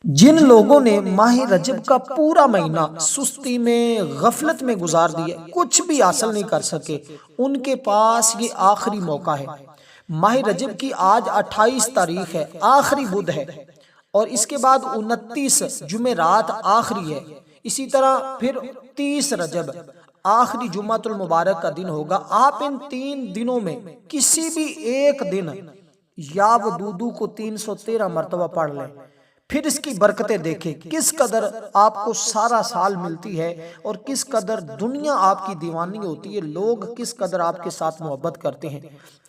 جن لوگوں نے ماہ رجب کا پورا مہینہ سستی میں غفلت میں گزار دیا، کچھ بھی حاصل نہیں کر سکے، ان کے پاس یہ آخری موقع ہے۔ ماہ رجب کی آج 28 تاریخ ہے، آخری بدھ ہے، اور اس کے بعد 29 جمعرات آخری ہے۔ اسی طرح پھر 30 رجب آخری جمعۃ المبارک کا دن ہوگا۔ آپ ان 3 دنوں میں کسی بھی ایک دن یا ودودو کو 313 مرتبہ پڑھ لیں، پھر اس کی برکتیں دیکھیں، کس قدر آپ کو سارا سال ملتی ہے اور کس قدر دنیا آپ کی دیوانی ہوتی ہے، لوگ کس قدر آپ کے ساتھ محبت کرتے ہیں۔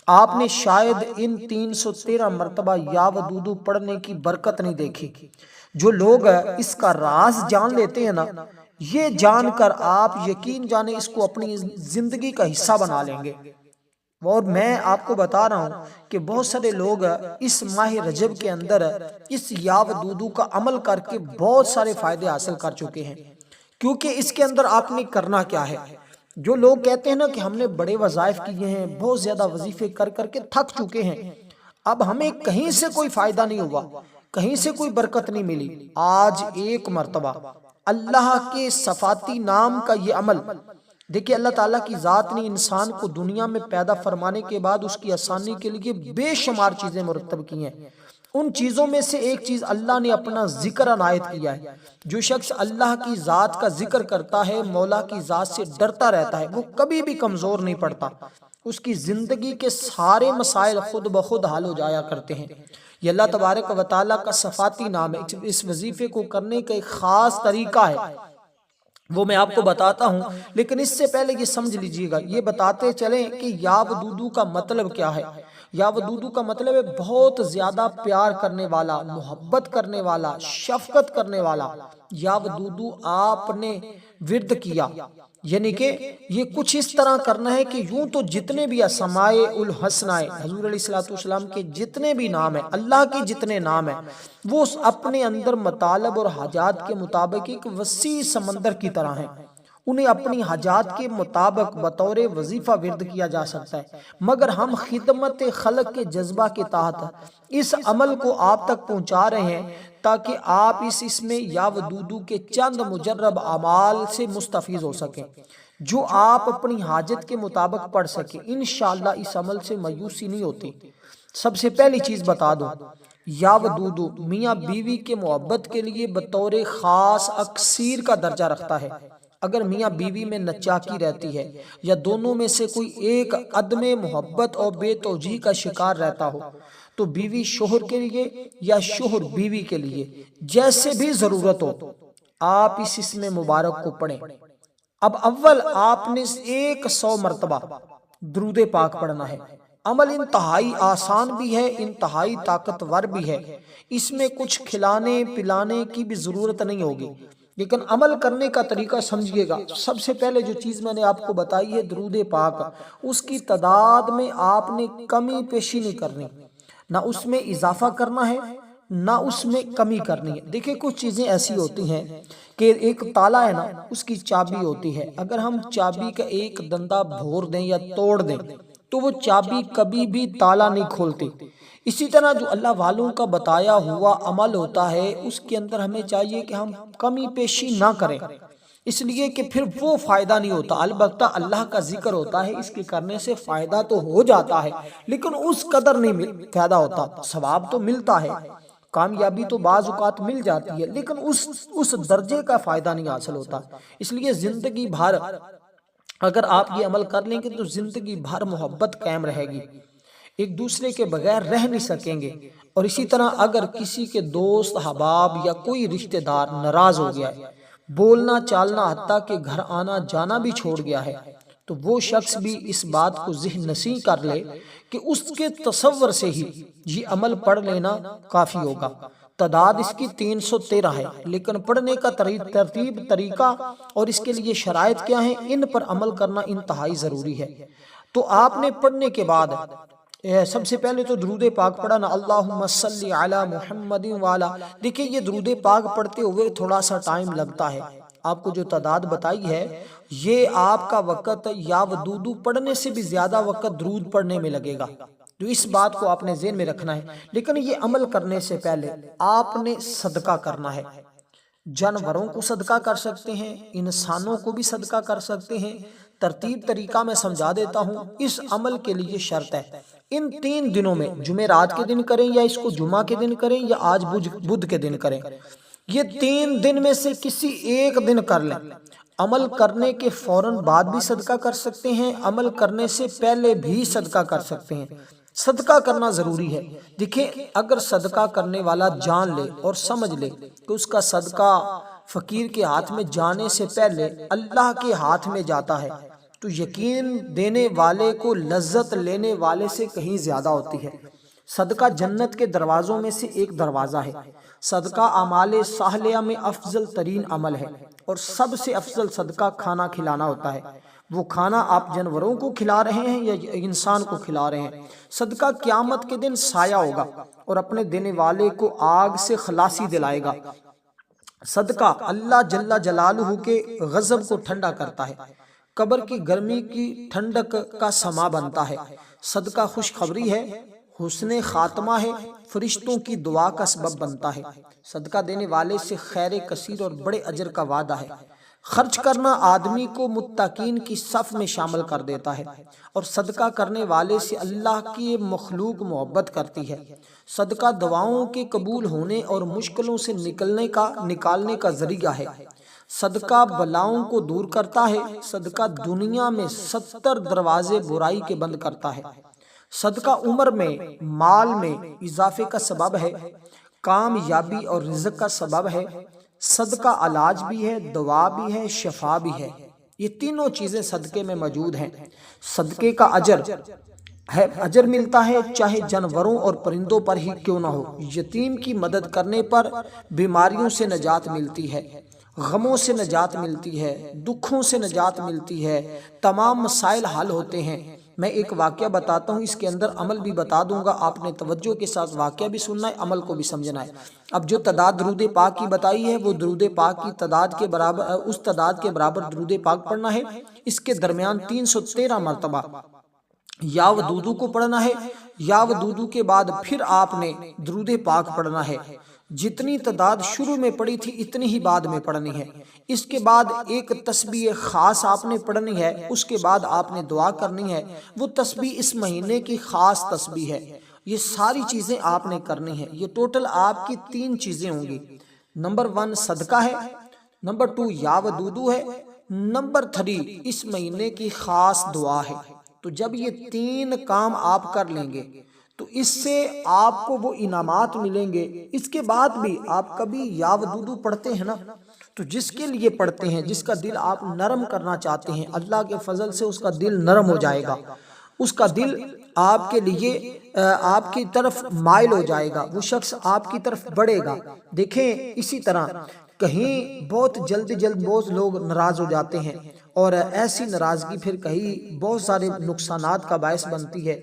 آپ نے شاید ان 313 مرتبہ یا ودودو پڑھنے کی برکت نہیں دیکھی۔ جو لوگ اس کا راز جان لیتے ہیں نا، یہ جان کر آپ یقین جانیں اس کو اپنی زندگی کا حصہ بنا لیں گے۔ اور میں آپ کو بتا رہا ہوں کہ بہت سارے لوگ اس ماہ رجب کے اندر اس یا ودودو کا عمل کر کے بہت سارے فائدے حاصل کر چکے ہیں، کیونکہ اس کے اندر آپ نے کرنا کیا ہے۔ جو لوگ کہتے ہیں نا کہ ہم نے بڑے وظائف کیے ہیں، بہت زیادہ وظیفے کر کر کے تھک چکے ہیں، اب ہمیں کہیں سے کوئی فائدہ نہیں ہوا، کہیں سے کوئی برکت نہیں ملی، آج ایک مرتبہ اللہ کے صفاتی نام کا یہ عمل دیکھیں، اللہ تعالیٰ کی ذات نے انسان کو دنیا میں پیدا فرمانے کے بعد اس کی آسانی کے لیے بے شمار چیزیں مرتب کی ہیں۔ ان چیزوں میں سے ایک چیز اللہ نے اپنا ذکر عنایت کیا ہے۔ جو شخص اللہ کی ذات کا ذکر کرتا ہے، مولا کی ذات سے ڈرتا رہتا ہے، وہ کبھی بھی کمزور نہیں پڑتا، اس کی زندگی کے سارے مسائل خود بخود حل ہو جایا کرتے ہیں۔ یہ اللہ تبارک و تعالیٰ کا صفاتی نام ہے۔ اس وظیفے کو کرنے کا ایک خاص طریقہ ہے، وہ میں آپ کو بتاتا ہوں، لیکن اس سے پہلے یہ سمجھ لیجئے گا، یہ بتاتے چلیں کہ یا ودودو کا مطلب کیا ہے۔ یا ودودو کا مطلب ہے بہت زیادہ پیار کرنے والا، محبت کرنے والا، شفقت کرنے والا۔ یا ودودو آپ نے ورد کیا، یعنی کہ یہ کچھ اس طرح کرنا ہے کہ یوں تو جتنے بھی اسماء الحسنہ، حضور علیہ السلام کے جتنے بھی نام ہیں، اللہ کے جتنے نام ہیں، وہ اپنے اندر مطالب اور حاجات کے مطابق ایک وسیع سمندر کی طرح ہیں۔ انہیں اپنی حاجات کے مطابق بطور وظیفہ ورد کیا جا سکتا ہے، مگر ہم خدمت خلق کے جذبہ کے تحت اس عمل کو آپ تک پہنچا رہے ہیں تاکہ آپ اس میں یا ودودو کے چند مجرب اعمال سے مستفیض ہو سکیں، جو آپ اپنی حاجت کے مطابق پڑھ سکیں۔ انشاءاللہ اس عمل سے مایوسی نہیں ہوتی۔ سب سے پہلی چیز بتا دو، یا ودودو میاں بیوی کے محبت کے لیے بطور خاص اکثیر کا درجہ رکھتا ہے۔ اگر میاں بیوی میں نچاکی رہتی ہے یا دونوں میں سے کوئی ایک عدم محبت اور بے توجہی کا شکار رہتا ہو، تو بیوی شوہر کے لیے یا شوہر بیوی کے لیے جیسے بھی ضرورت ہو، آپ اس اسم مبارک کو پڑھیں۔ اب اول آپ نے 100 مرتبہ درود پاک پڑھنا ہے۔ عمل انتہائی آسان بھی ہے، انتہائی طاقتور بھی ہے، اس میں کچھ کھلانے پلانے کی بھی ضرورت نہیں ہوگی، لیکن عمل کرنے کا طریقہ سمجھیے گا۔ سب سے پہلے جو چیز میں نے آپ کو بتائی ہے درود پاک، اس کی تعداد میں آپ نے کمی پیشی نہیں کرنی، نہ اس میں اضافہ کرنا ہے نہ اس میں کمی کرنی ہے۔ دیکھیں کچھ چیزیں ایسی ہوتی ہیں کہ ایک تالا ہے نا، اس کی چابی ہوتی ہے، اگر ہم چابی کا ایک دندہ بھور دیں یا توڑ دیں تو وہ چابی کبھی بھی تالا نہیں کھولتی۔ اسی طرح جو اللہ والوں کا بتایا ہوا عمل ہوتا ہے، اس کے اندر ہمیں چاہیے کہ ہم کمی پیشی نہ کریں، اس لیے کہ پھر وہ فائدہ نہیں ہوتا۔ البتہ اللہ کا ذکر ہوتا ہے، اس کے کرنے سے فائدہ تو ہو جاتا ہے، لیکن اس قدر نہیں فائدہ ہوتا۔ ثواب تو ملتا ہے، کامیابی تو بعض اوقات مل جاتی ہے، لیکن اس درجے کا فائدہ نہیں حاصل ہوتا۔ اس لیے زندگی بھر اگر آپ یہ عمل کر لیں گے تو زندگی بھر محبت قائم رہے گی، ایک دوسرے کے بغیر رہ نہیں سکیں گے۔ اور اسی طرح اگر کسی کے دوست احباب یا کوئی رشتہ دار ناراض ہو گیا ہے، بولنا چالنا حتیٰ کہ گھر آنا جانا بھی چھوڑ گیا ہے، تو وہ شخص بھی اس بات کو ذہن نشین کر لے کہ اس کے تصور سے ہی یہ عمل پڑھ لینا کافی ہوگا۔ تعداد اس کی 313 ہے، لیکن پڑھنے کا ترتیب طریقہ اور اس کے لیے شرائط کیا ہیں، ان پر عمل کرنا انتہائی ضروری ہے۔ تو آپ نے پڑھنے کے بعد سب سے پہلے تو درود پاک پڑھنا، اللہم صلی علی محمد وعلی۔ دیکھیں یہ درود پاک پڑھتے ہوئے تھوڑا سا ٹائم لگتا ہے، آپ کو جو تعداد بتائی ہے یہ آپ کا وقت یا ودودو پڑھنے سے بھی زیادہ وقت درود پڑھنے میں لگے گا۔ تو اس بات کو آپ نے ذہن میں رکھنا ہے۔ لیکن یہ عمل کرنے سے پہلے آپ نے صدقہ کرنا ہے۔ جانوروں کو صدقہ کر سکتے ہیں، انسانوں کو بھی صدقہ کر سکتے ہیں۔ ترتیب طریقہ میں سمجھا دیتا ہوں۔ اس عمل کے لیے شرط ہے ان 3 دنوں میں، جمعرات کے دن کریں یا اس کو جمعہ کے دن کریں یا آج بدھ کے دن کریں، یہ 3 دن میں سے کسی ایک دن کر لیں۔ عمل کرنے کے فوراً بعد بھی صدقہ کر سکتے ہیں، عمل کرنے سے پہلے بھی صدقہ کر سکتے ہیں۔ صدقہ کرنا ضروری ہے۔ دیکھیں، اگر صدقہ کرنے والا جان لے اور سمجھ لے کہ اس کا صدقہ فقیر کے ہاتھ میں جانے سے پہلے اللہ کے ہاتھ میں جاتا ہے، تو یقین دینے والے کو لذت لینے والے سے کہیں زیادہ ہوتی ہے۔ صدقہ جنت کے دروازوں میں سے ایک دروازہ ہے۔ صدقہ اعمال صالحہ میں افضل ترین عمل ہے، اور سب سے افضل صدقہ کھانا کھلانا ہوتا ہے۔ وہ کھانا آپ جانوروں کو کھلا رہے ہیں یا انسان کو کھلا رہے ہیں۔ صدقہ قیامت کے دن سایہ ہوگا اور اپنے دینے والے کو آگ سے خلاصی دلائے گا۔ صدقہ اللہ جل جلالہ کے غضب کو ٹھنڈا کرتا ہے، قبر کی گرمی کی ٹھنڈک کا سما بنتا ہے۔ صدقہ خوشخبری ہے، حسن خاتمہ ہے، فرشتوں کی دعا کا سبب بنتا ہے۔ صدقہ دینے والے سے خیر کثیر اور بڑے اجر کا وعدہ ہے۔ خرچ کرنا آدمی کو متقین کی صف میں شامل کر دیتا ہے، اور صدقہ کرنے والے سے اللہ کی مخلوق محبت کرتی ہے۔ صدقہ دعاؤں کے قبول ہونے اور مشکلوں سے نکالنے کا ذریعہ ہے۔ صدقہ بلاؤں کو دور کرتا ہے۔ صدقہ دنیا میں 70 دروازے برائی کے بند کرتا ہے۔ صدقہ عمر میں، مال میں اضافے کا سبب ہے، کامیابی اور رزق کا سبب ہے۔ صدقہ علاج بھی ہے، دوا بھی ہے، شفا بھی ہے۔ یہ تینوں چیزیں صدقے میں موجود ہیں۔ صدقے کا اجر ملتا ہے، چاہے جانوروں اور پرندوں پر ہی کیوں نہ ہو۔ یتیم کی مدد کرنے پر بیماریوں سے نجات ملتی ہے، غموں سے نجات ملتی ہے، دکھوں سے نجات ملتی ہے، تمام مسائل حل ہوتے ہیں۔ میں ایک واقعہ بتاتا ہوں، اس کے اندر عمل بھی بتا دوں گا، آپ نے توجہ کے ساتھ واقعہ بھی سننا ہے، عمل کو بھی سمجھنا ہے۔ اب جو تعداد درود پاک کی بتائی ہے، وہ درود پاک کی تعداد کے برابر، اس تعداد کے برابر درود پاک پڑھنا ہے۔ اس کے درمیان 313 مرتبہ یا ودودو کو پڑھنا ہے، یا ودودو کے بعد پھر آپ نے درود پاک پڑھنا ہے۔ جتنی تعداد شروع میں پڑھی تھی اتنی ہی بعد میں پڑھنی ہے۔ اس کے بعد ایک تسبیح خاص آپ نے پڑھنی ہے، اس کے بعد آپ نے دعا کرنی ہے۔ وہ تسبیح اس مہینے کی خاص تسبیح ہے۔ یہ ساری چیزیں آپ نے کرنی ہے۔ یہ ٹوٹل آپ کی 3 چیزیں ہوں گی۔ نمبر 1 صدقہ ہے، نمبر 2 یا ودودو ہے، نمبر 3 اس مہینے کی خاص دعا ہے۔ تو جب یہ 3 کام آپ کر لیں گے تو اس سے آپ کو وہ انعامات ملیں گے۔ اس کے بعد بھی آپ کبھی یا ودودو پڑھتے ہیں نا، تو جس کے لیے پڑھتے ہیں، جس کا دل آپ نرم کرنا چاہتے ہیں، اللہ کے فضل سے اس کا دل نرم ہو جائے گا، اس کا دل آپ کے لیے آپ کی طرف مائل ہو جائے گا، وہ شخص آپ کی طرف بڑھے گا۔ دیکھیں، اسی طرح کہیں بہت جلد بہت لوگ ناراض ہو جاتے ہیں، اور ایسی ناراضگی پھر کہیں بہت سارے نقصانات کا باعث بنتی ہے۔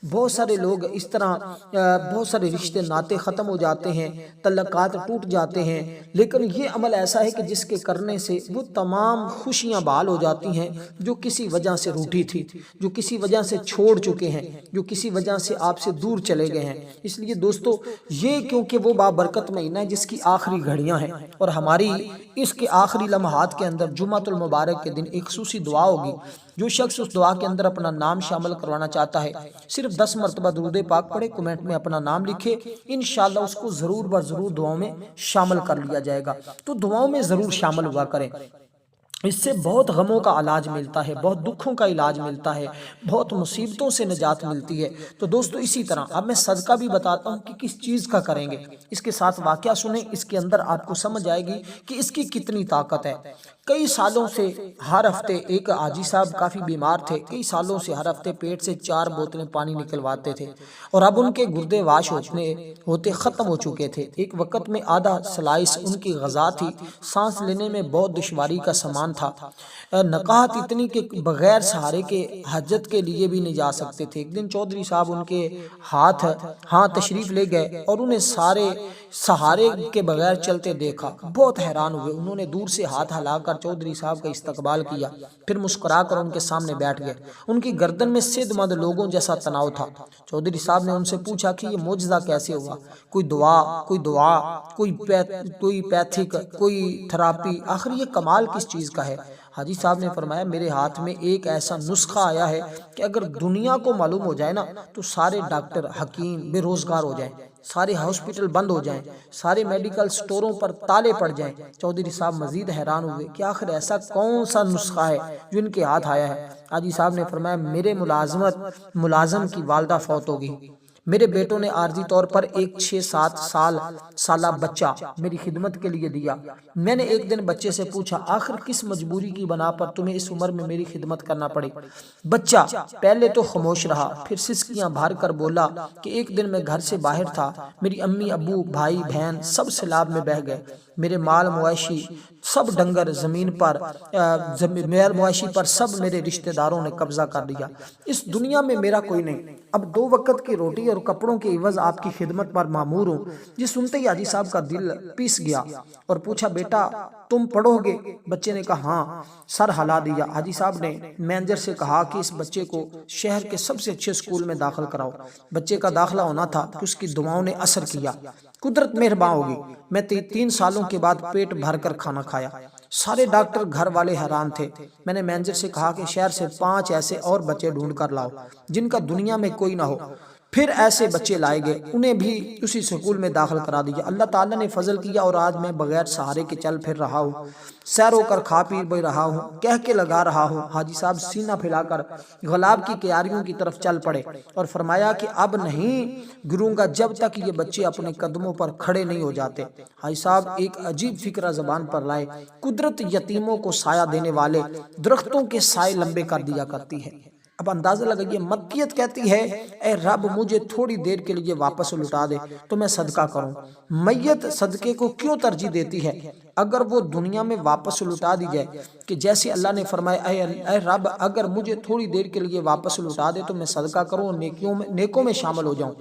بہت سارے لوگ اس طرح، بہت سارے رشتے ناتے ختم ہو جاتے ہیں، تعلقات ٹوٹ جاتے ہیں۔ لیکن یہ عمل ایسا ہے کہ جس کے کرنے سے وہ تمام خوشیاں بحال ہو جاتی ہیں جو کسی وجہ سے روٹھی تھی، جو کسی وجہ سے چھوڑ چکے ہیں، جو کسی وجہ سے آپ سے دور چلے گئے ہیں۔ اس لیے دوستو، یہ کیونکہ وہ بابرکت مہینہ ہے جس کی آخری گھڑیاں ہیں، اور ہماری اس کے آخری لمحات کے اندر جمعۃ المبارک کے دن ایک خصوصی دعا ہوگی۔ جو شخص اس دعا کے اندر اپنا نام شامل کروانا چاہتا ہے، صرف 10 مرتبہ درود پاک پڑھے، کمنٹ میں اپنا نام لکھے، انشاءاللہ اس کو ضرور بر ضرور دعاؤں میں شامل کر لیا جائے گا۔ تو دعاؤں میں ضرور شامل ہوا کریں۔ اس سے بہت غموں کا علاج ملتا ہے، بہت دکھوں کا علاج ملتا ہے، بہت مصیبتوں سے نجات ملتی ہے۔ تو دوستو، اسی طرح اب میں صدقہ بھی بتاتا ہوں کہ کس چیز کا کریں گے۔ اس کے ساتھ واقعہ سنیں، اس کے اندر آپ کو سمجھ آئے گی کہ اس کی کتنی طاقت ہے۔ کئی سالوں سے ہر ہفتے ایک حاجی صاحب کافی بیمار تھے، کئی سالوں سے ہر ہفتے پیٹ سے 4 بوتلیں پانی نکلواتے تھے، اور اب ان کے گردے واش ہوتے ختم ہو چکے تھے۔ ایک وقت میں آدھا سلائس ان کی غذا تھی، سانس لینے میں بہت دشواری کا سامان تھا، نقاہت اتنی کہ بغیر سہارے کے حاجت کے لیے بھی نہیں جا سکتے تھے۔ ایک دن چودھری صاحب ان کے ہاں تشریف لے گئے اور انہیں سارے سہارے کے بغیر چلتے دیکھا، بہت حیران ہوئے۔ انہوں نے دور سے ہاتھ ہلا کر چودھری صاحب کا استقبال کیا، پھر مسکرا کر ان کے سامنے بیٹھ گئے۔ ان کی گردن میں صحت مند لوگوں جیسا تناؤ تھا۔ چودھری صاحب نے ان سے پوچھا کہ یہ معجزہ کیسے ہوا؟ کوئی دعا، کوئی پیتھک، کوئی تھراپی، آخر یہ کمال کس چیز کا ہے؟ حاجی صاحب نے فرمایا میرے ہاتھ میں ایک ایسا نسخہ آیا ہے کہ اگر دنیا کو معلوم ہو جائے نا تو سارے ڈاکٹر، حکیم بے روزگار ہو جائیں، سارے ہاسپٹل بند ہو جائیں، سارے میڈیکل سٹوروں پر تالے پڑ جائیں۔ چودھری صاحب مزید حیران ہوئے کہ آخر ایسا کون سا نسخہ ہے جو ان کے ہاتھ آیا ہے؟ حاجی صاحب نے فرمایا میرے ملازم کی والدہ فوت ہو گئی، میرے بیٹوں نے عارضی طور پر ایک 6-7 سالہ بچہ میری خدمت کے لیے دیا۔ میں نے ایک دن بچے سے پوچھا آخر کس مجبوری کی بنا پر تمہیں اس عمر میں میری خدمت کرنا پڑی؟ بچہ پہلے تو خاموش رہا، پھر سسکیاں بھر کر بولا کہ ایک دن میں گھر سے باہر تھا، میری امی ابو بھائی بہن سب سیلاب میں بہہ گئے، میرے مال مویشی سب ڈنگر مویشی پر سب میرے رشتہ داروں نے قبضہ کر لیا، اس دنیا میں میرا کوئی نہیں، اب 2 وقت کی روٹی اور کپڑوں کے عوض آپ کی خدمت پر مامور ہوں۔ یہ سنتے ہی حاجی صاحب کا دل پیس گیا اور پوچھا بیٹا تم پڑھو گے؟ بچے نے کہا ہاں، سر ہلا دیا۔ حاجی صاحب نے مینیجر سے کہا کہ اس بچے کو شہر کے سب سے اچھے اسکول میں داخل کراؤ۔ بچے کا داخلہ ہونا تھا کہ اس کی دعاؤں نے اثر کیا، قدرت مہربان ہوگی، میں 3 سالوں کے بعد پیٹ بھر کر کھانا کھایا۔ سارے ڈاکٹر گھر والے حیران تھے۔ میں نے مینیجر سے کہا کہ شہر سے 5 ایسے اور بچے ڈھونڈ کر لاؤ جن کا دنیا میں کوئی نہ ہو۔ پھر ایسے بچے لائے گئے، انہیں بھی اسی سکول میں داخل کرا دیا۔ اللہ تعالیٰ نے فضل کیا اور آج میں بغیر سہارے کے چل پھر رہا ہوں، سیر ہو کر کھا پی بھی رہا ہوں، کہہ کے لگا رہا ہوں۔ حاجی صاحب سینہ پھیلا کر غلاب کی کیاریوں کی طرف چل پڑے اور فرمایا کہ اب نہیں گروں گا جب تک یہ بچے اپنے قدموں پر کھڑے نہیں ہو جاتے۔ حاجی صاحب ایک عجیب فکرہ زبان پر لائے، قدرت یتیموں کو سایہ دینے والے درختوں کے سائے لمبے کر دیا کرتی ہے۔ اب اندازہ لگائیے، مکیت کہتی ہے اے رب مجھے تھوڑی دیر کے لیے واپس لوٹا دے تو میں صدقہ کروں۔ میت صدقے کو کیوں ترجیح دیتی ہے؟ اگر وہ دنیا میں واپس لوٹا دی جائے کہ جیسے اللہ نے فرمایا اے رب اگر مجھے تھوڑی دیر کے لیے واپس لوٹا دے تو میں صدقہ کروں، نیکوں میں شامل ہو جاؤں۔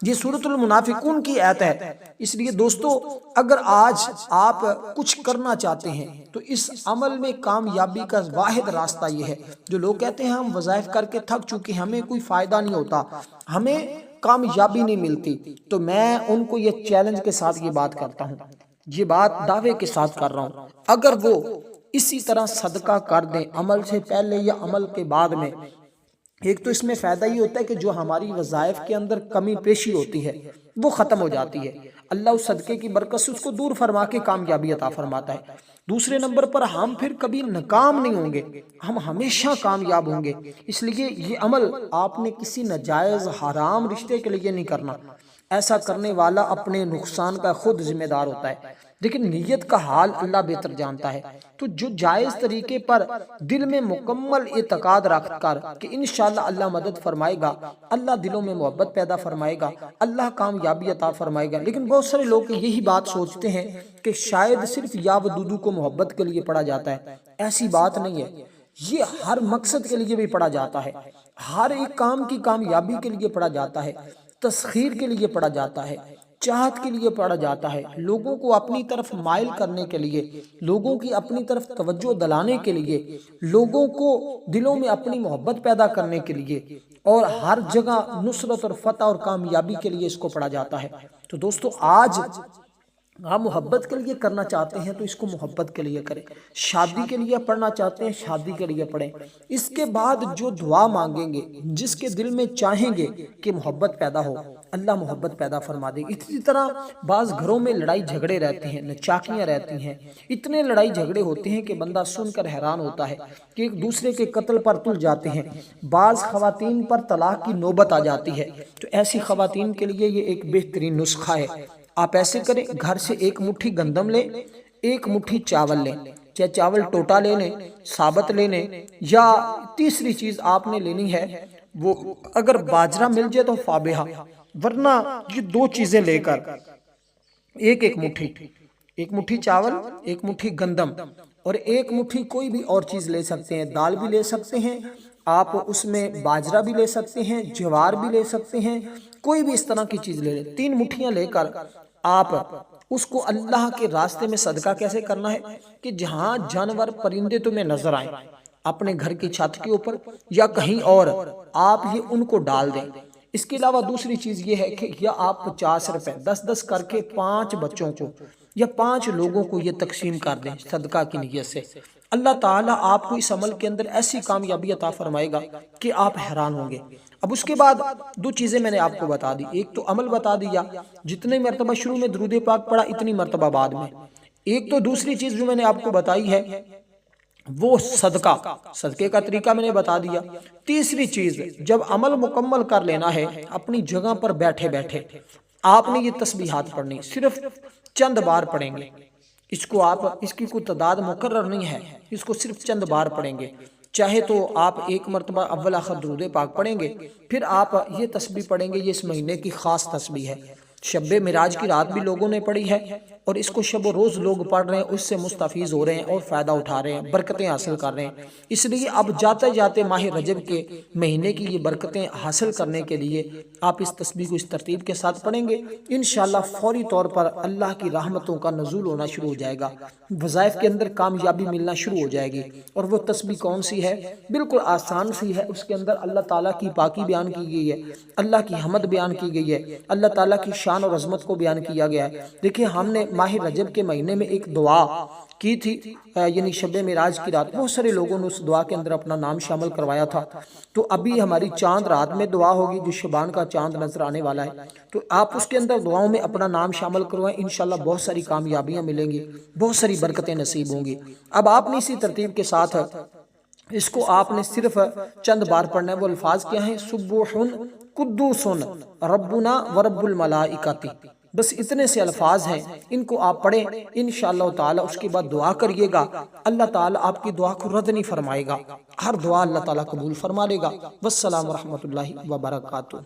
یہ سورۃ المنافقون کی آیت ہے۔ اس لیے دوستو اگر آج آپ کچھ کرنا چاہتے ہیں تو اس عمل میں کامیابی کا واحد راستہ یہ ہے۔ جو لوگ کہتے ہیں ہم وظائف کر کے تھک چکے، ہمیں کوئی فائدہ نہیں ہوتا، ہمیں کامیابی نہیں ملتی، تو میں ان کو یہ چیلنج کے ساتھ یہ بات کرتا ہوں، یہ بات دعوے کے ساتھ کر رہا ہوں، اگر وہ اسی طرح صدقہ کر دیں عمل سے پہلے یا عمل کے بعد میں، ایک تو اس میں فائدہ یہ ہوتا ہے کہ جو ہماری وظائف کے اندر کمی پیشی ہوتی ہے وہ ختم ہو جاتی ہے، اللہ اس صدقے کی برکت سے اس کو دور فرما کے کامیابی عطا فرماتا ہے۔ دوسرے نمبر پر ہم پھر کبھی ناکام نہیں ہوں گے، ہم ہمیشہ کامیاب ہوں گے۔ اس لیے یہ عمل آپ نے کسی ناجائز حرام رشتے کے لیے نہیں کرنا، ایسا کرنے والا اپنے نقصان کا خود ذمہ دار ہوتا ہے، لیکن نیت کا حال اللہ بہتر جانتا ہے۔ تو جو جائز طریقے پر دل میں مکمل اعتقاد رکھ کر کہ انشاءاللہ اللہ مدد فرمائے گا، اللہ دلوں میں محبت پیدا فرمائے گا، اللہ کامیابی عطا فرمائے گا، لیکن بہت سارے لوگ یہی بات سوچتے ہیں کہ شاید صرف یا ودودو کو محبت کے لیے پڑھا جاتا ہے، ایسی بات نہیں ہے، یہ ہر مقصد کے لیے بھی پڑھا جاتا ہے، ہر ایک کام کی کامیابی کے لیے پڑھا جاتا ہے، تسخیر کے لیے پڑھا جاتا ہے، چاہت کے لیے پڑھا جاتا ہے، لوگوں کو اپنی طرف مائل کرنے کے لیے، لوگوں کی اپنی طرف توجہ دلانے کے لیے، لوگوں کو دلوں میں اپنی محبت پیدا کرنے کے لیے، اور ہر جگہ نصرت اور فتح اور کامیابی کے لیے اس کو پڑھا جاتا ہے۔ تو دوستو آج آپ محبت کے لیے کرنا چاہتے ہیں تو اس کو محبت کے لیے کریں، شادی کے لیے پڑھنا چاہتے ہیں شادی کے لیے پڑھیں، اس کے بعد جو دعا مانگیں گے جس کے دل میں چاہیں گے کہ محبت پیدا ہو، اللہ محبت پیدا فرما دے۔ اسی طرح بعض گھروں میں لڑائی جھگڑے رہتے ہیں، نچاکیاں رہتی ہیں، اتنے لڑائی جھگڑے ہوتے ہیں کہ بندہ سن کر حیران ہوتا ہے کہ ایک دوسرے کے قتل پر تل جاتے ہیں، بعض خواتین پر طلاق کی نوبت آ جاتی ہے، تو ایسی خواتین کے لیے یہ ایک بہترین نسخہ ہے۔ آپ ایسے کریں، گھر سے ایک مٹھی گندم لیں، ایک مٹھی چاول لیں، چاہے چاول ٹوٹا لے لیں، ثابت لے لیں، یا تیسری چیز آپ نے لینی ہے وہ اگر باجرہ مل جائے تو فابہا، ورنہ یہ 2 چیزیں لے کر ایک مٹھی چاول، ایک مٹھی گندم اور ایک مٹھی کوئی بھی اور چیز لے سکتے ہیں، دال بھی لے سکتے ہیں آپ، اس میں باجرہ بھی لے سکتے ہیں، جوار بھی لے سکتے ہیں، کوئی بھی اس طرح کی چیز لے لیں، 3 مٹھیاں لے کر آپ اس کو اللہ کے راستے میں صدقہ کیسے کرنا ہے کہ جہاں جانور پرندے تمہیں نظر آئیں اپنے گھر کی چھت کے اوپر یا کہیں اور، آپ یہ ان کو ڈال دیں۔ اس کے علاوہ دوسری چیز یہ ہے کہ یا آپ 50 روپے 10 کر کے 5 بچوں کو یا 5 لوگوں کو یہ تقسیم کر دیں صدقہ کی نیت سے، اللہ تعالیٰ آپ کو اس عمل کے اندر ایسی کامیابی عطا فرمائے گا کہ آپ حیران ہوں گے۔ اب اس کے بعد 2 چیزیں میں نے آپ کو بتا دی، ایک تو عمل بتا دیا، جتنے مرتبہ شروع میں درود پاک پڑھا اتنی مرتبہ بعد میں، ایک تو دوسری چیز جو میں نے آپ کو بتائی ہے وہ صدقے کا طریقہ میں نے بتا دیا۔ تیسری چیز، جب عمل مکمل کر لینا ہے اپنی جگہ پر بیٹھے بیٹھے آپ نے یہ تسبیحات پڑھنی، صرف چند بار پڑھیں گے، اس کی کوئی تعداد مقرر نہیں ہے، اس کو صرف چند بار پڑھیں گے۔ چاہے تو آپ ایک مرتبہ اول آخر درود پاک پڑھیں گے، پھر آپ یہ تسبیح پڑھیں گے، یہ اس مہینے کی خاص تسبیح ہے، شب معراج کی رات بھی لوگوں نے پڑھی ہے اور اس کو شب و روز لوگ پڑھ رہے ہیں، اس سے مستفیض ہو رہے ہیں اور فائدہ اٹھا رہے ہیں، برکتیں حاصل کر رہے ہیں۔ اس لیے اب جاتے جاتے ماہ رجب کے مہینے کی یہ برکتیں حاصل کرنے کے لیے آپ اس تسبیح کو اس ترتیب کے ساتھ پڑھیں گے، انشاءاللہ فوری طور پر اللہ کی رحمتوں کا نزول ہونا شروع ہو جائے گا، وظائف کے اندر کامیابی ملنا شروع ہو جائے گی۔ اور وہ تسبیح کون سی ہے؟ بالکل آسان سی ہے، اس کے اندر اللہ تعالیٰ کی پاکی بیان کی گئی ہے، اللہ کی حمد بیان کی گئی ہے، اللہ تعالیٰ کی شان اور عظمت کو بیان کیا گیا ہے۔ دیکھیں ہم نے ماہ رجب کے مہینے میں ایک دعا کی تھی، یعنی شب معراج کی رات، بہت سارے لوگوں نے اس دعا کے اندر اپنا نام شامل کروایا تھا۔ تو ابھی ہماری چاند رات میں دعا ہوگی جو شبان کا چاند نظر آنے والا ہے، تو آپ اس کے اندر دعاؤں میں اپنا نام شامل کروائیں، انشاءاللہ بہت ساری کامیابیاں ملیں گی، بہت ساری برکتیں نصیب ہوں گی۔ اب آپ نے اسی ترتیب کے ساتھ اس کو آپ نے صرف چند بار پڑھنا ہے۔ وہ الفاظ کیا ہیں؟ سبوح قدوس ربنا ورب الملائکۃ، بس اتنے سے الفاظ ہیں، ان کو آپ پڑھیں انشاءاللہ تعالی۔ اس کے بعد دعا کریے گا، اللہ تعالیٰ آپ کی دعا کو رد نہیں فرمائے گا، ہر دعا اللہ تعالیٰ قبول فرما لے گا۔ والسلام ورحمۃ اللہ وبرکاتہ۔